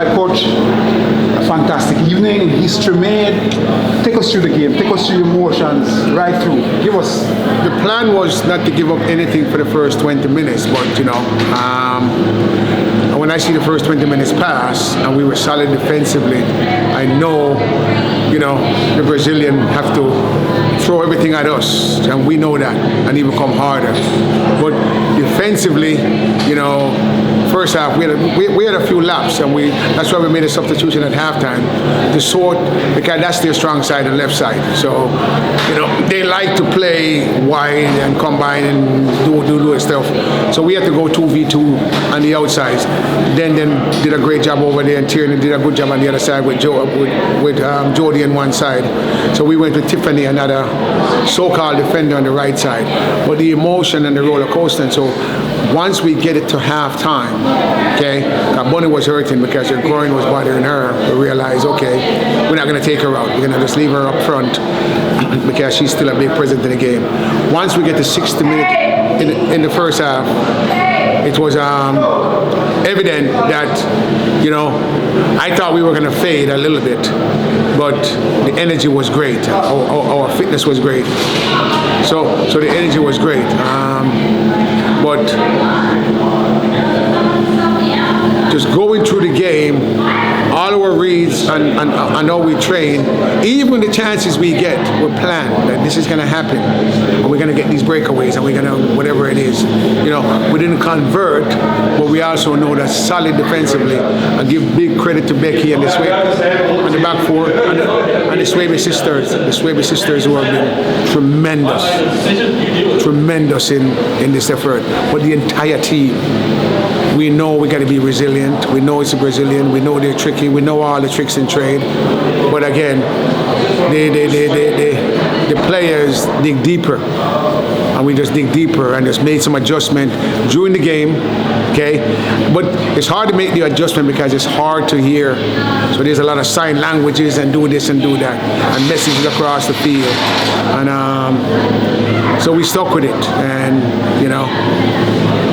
Coach, a fantastic evening, history made. Take us through the game, take us through your emotions, right through. Give us. The plan was not to give up anything for the first 20 minutes, but when I see the first 20 minutes pass and we were solid defensively, I know, the Brazilian have to throw everything at us, and we know that, and even come harder. But defensively, first half we had a few laps, and that's why we made a substitution at halftime to sort, because that's their strong side and left side. So they like to play wide and combine and do stuff. So we had to go 2v2 on the outsides. Then did a great job over there, and Tierney did a good job on the other side with Jody on one side. So we went with Tiffany, another so-called defender, on the right side. But the emotion and the roller coaster. And so once we get it to halftime, Bonnie was hurting because her groin was bothering her. We realized, we're not going to take her out. We're going to just leave her up front because she's still a big presence in the game. Once we get to 60 minutes in the first half, it was evident that, I thought we were going to fade a little bit, but the energy was great. Our fitness was great. So the energy was great. But just going through the game, all our reads and how we train, even the chances we get, we're planned that this is going to happen, and we're going to get these breakaways, and we're going to, whatever it is. We didn't convert, but we also know that solid defensively. I give big credit to Becky and the back four, and the Swaby sisters who have been tremendous in this effort. But the entire team, we know we got to be resilient. We know it's a Brazilian. We know they're tricky. We know all the tricks in trade. But again, the players dig deeper, and we just dig deeper and just made some adjustment during the game. But it's hard to make the adjustment because it's hard to hear. So there's a lot of sign languages and do this and do that, and messages across the field. And so we stuck with it. And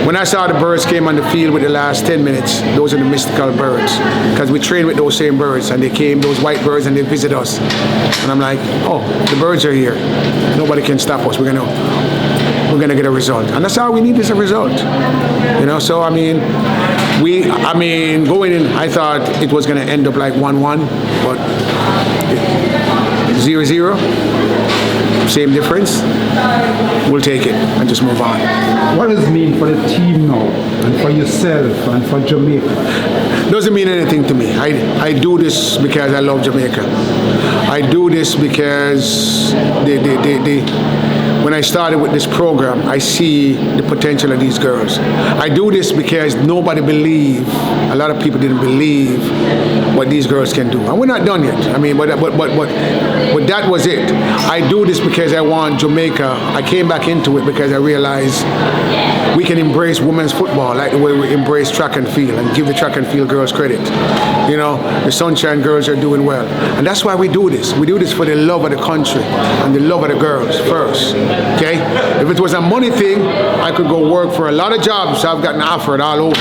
when I saw the birds came on the field with the last 10 minutes, those are the mystical birds, because we train with those same birds, and they came, those white birds, and they visit us. And I'm like, the birds are here. Nobody can stop us. We're gonna get a result, and that's all we need is a result. So going in, I thought it was gonna end up like 1-1, but 0-0. Same difference. We'll take it and just move on. What does it mean for the team now, and for yourself, and for Jamaica? Doesn't mean anything to me. I do this because I love Jamaica. I do this because when I started with this program, I see the potential of these girls. I do this because nobody believed, a lot of people didn't believe what these girls can do. And we're not done yet. But that was it. I do this because I want Jamaica. I came back into it because I realized we can embrace women's football like the way we embrace track and field, and give the track and field girls credit. The Sunshine Girls are doing well. And that's why we do this. We do this for the love of the country and the love of the girls first. If it was a money thing, I could go work for a lot of jobs. I've gotten offered all over.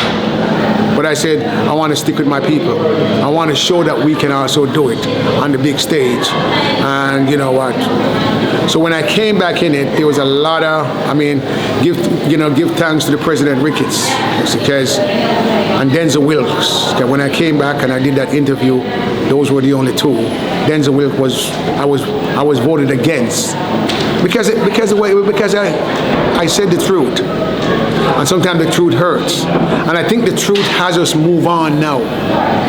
But I said, I want to stick with my people. I want to show that we can also do it on the big stage. And you know what? So when I came back in it, there was a lot of, give thanks to the President Ricketts, because, and Denzel Wilkes. When I came back and I did that interview, those were the only two. Denzel Wilkes I was voted against because I said the truth. And sometimes the truth hurts. And I think the truth has us move on now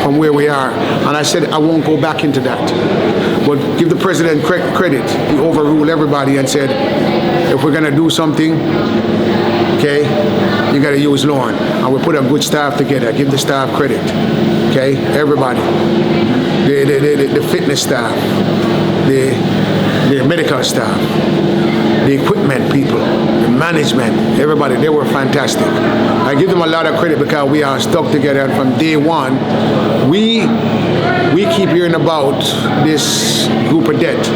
from where we are. And I said I won't go back into that. But give the president credit. He overruled everybody and said, if we're going to do something, you got to use Lorne. And we put a good staff together. Give the staff credit. Everybody. The fitness staff, the medical staff, the equipment people, the management, everybody, they were fantastic. I give them a lot of credit because we are stuck together, and from day one, we we keep hearing about this group of death.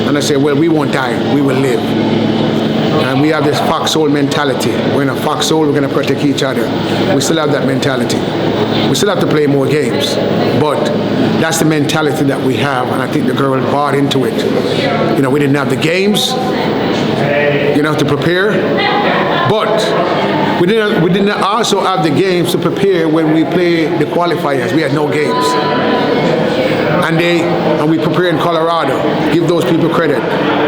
And I say, well, we won't die, we will live. And we have this foxhole mentality. We're in a foxhole, we're going to protect each other. We still have that mentality. We still have to play more games. But that's the mentality that we have, and I think the girl bought into it. You know, we didn't have the games, you know, to prepare. But we didn't also have the games to prepare when we play the qualifiers. We had no games. And we prepare in Colorado. Give those people credit.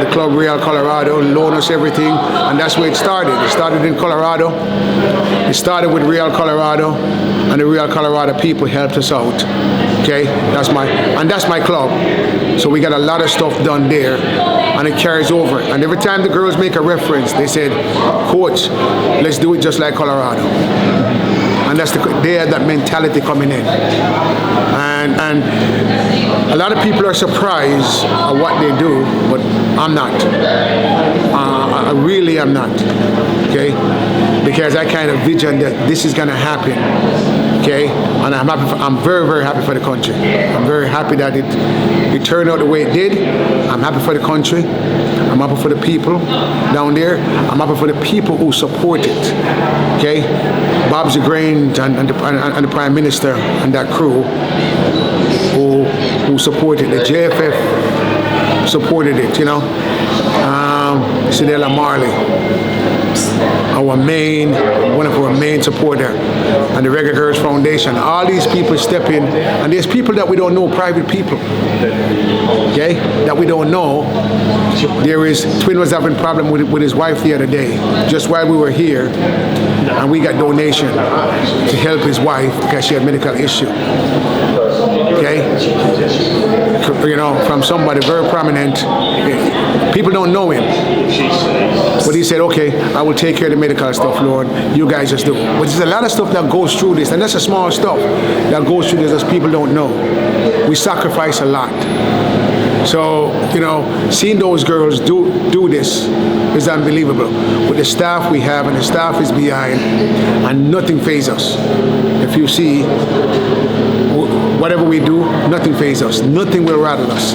The Club Real Colorado loaned us everything, and that's where it started. It started in Colorado. It started with Real Colorado, and the Real Colorado people helped us out. Okay, that's my club. So we got a lot of stuff done there, and it carries over. And every time the girls make a reference, they said, "Coach, let's do it just like Colorado." And they had that mentality coming in. And a lot of people are surprised at what they do, but I'm not. I really am not, okay? Because I kind of vision that this is gonna happen, okay? And I'm very, very happy for the country. I'm very happy that it turned out the way it did. I'm happy for the country. I'm happy for the people down there. I'm happy for the people who support it, okay? Bob Zagrain and the Prime Minister and that crew who supported it. The JFF supported it, you know. Sidella Marley, one of our main supporter, and the Reggae Girlz Foundation. All these people step in, and there's people that we don't know, private people, okay, that we don't know. There is, Twin was having a problem with his wife the other day, just while we were here, and we got donation to help his wife because she had medical issue. Okay, you know, from somebody very prominent. People don't know him, but he said, "Okay, I will take care of the medical stuff, Lord. You guys just do." But there's a lot of stuff that goes through this, and that's a small stuff that goes through this as people don't know. We sacrifice a lot. So, you know, seeing those girls do this is unbelievable. With the staff we have, and the staff is behind, and nothing phases us. If you see, whatever we do, nothing phases us. Nothing will rattle us.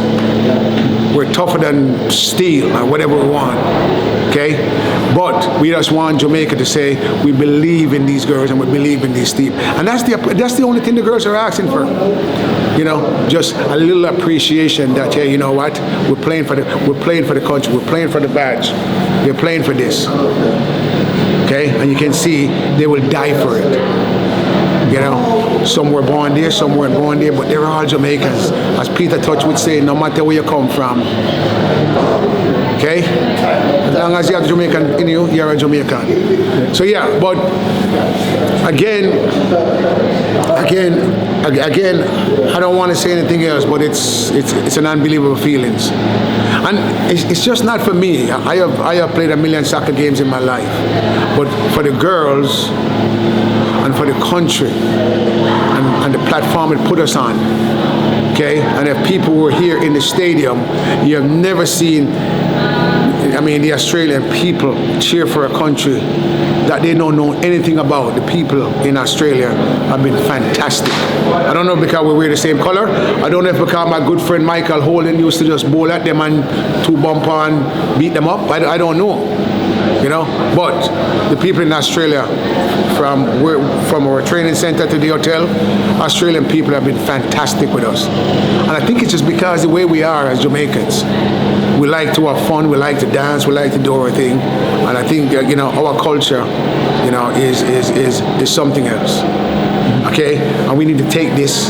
We're tougher than steel or whatever we want, okay? But we just want Jamaica to say we believe in these girls and we believe in these team. And that's the only thing the girls are asking for. You know, just a little appreciation that, hey, you know what? We're playing for the country. We're playing for the badge. We're playing for this. Okay? And you can see they will die for it. You know, some were born there, some weren't born there, but they're all Jamaicans. As Peter Touch would say, no matter where you come from. Okay? As long as you have Jamaican in you, you're a Jamaican. So yeah, but again, I don't want to say anything else, but it's an unbelievable feelings. And it's just not for me. I have played 1 million soccer games in my life, but for the girls and for the country and the platform it put us on, okay? And if people were here in the stadium, you have never seen, I mean, the Australian people cheer for a country that they don't know anything about. The people in Australia have been fantastic. I don't know because we wear the same color. I don't know if because my good friend Michael Holden used to just bowl at them and two bumper and beat them up. I don't know, you know. But the people in Australia, from our training center to the hotel, Australian people have been fantastic with us. And I think it's just because the way we are as Jamaicans. We like to have fun, we like to dance, we like to do our thing. And I think that, you know, our culture, you know, is something else. Okay? And we need to take this.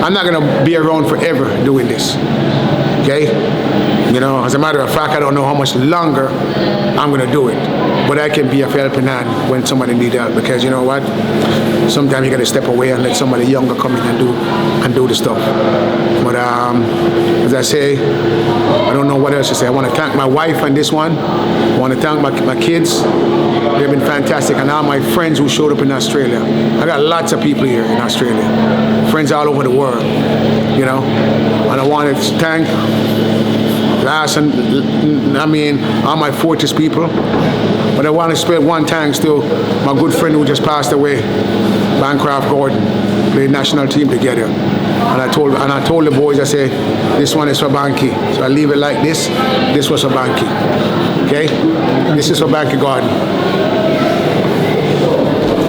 I'm not gonna be around forever doing this. Okay? You know, as a matter of fact, I don't know how much longer I'm gonna do it. But I can be a helping hand when somebody needs help, because you know what? Sometimes you gotta step away and let somebody younger come in and do the stuff. But as I say, I don't know what else to say. I want to thank my wife on this one. I want to thank my kids. They've been fantastic, and all my friends who showed up in Australia. I got lots of people here in Australia, friends all over the world, you know. And I want to thank all my Fortis people But I want to spread one thanks to my good friend who just passed away, Bancroft Gordon. Played national team together. And I told the boys, I said, this one is for Banky. So I leave it like this. This was for Banky. Okay? This is for Banky Gordon.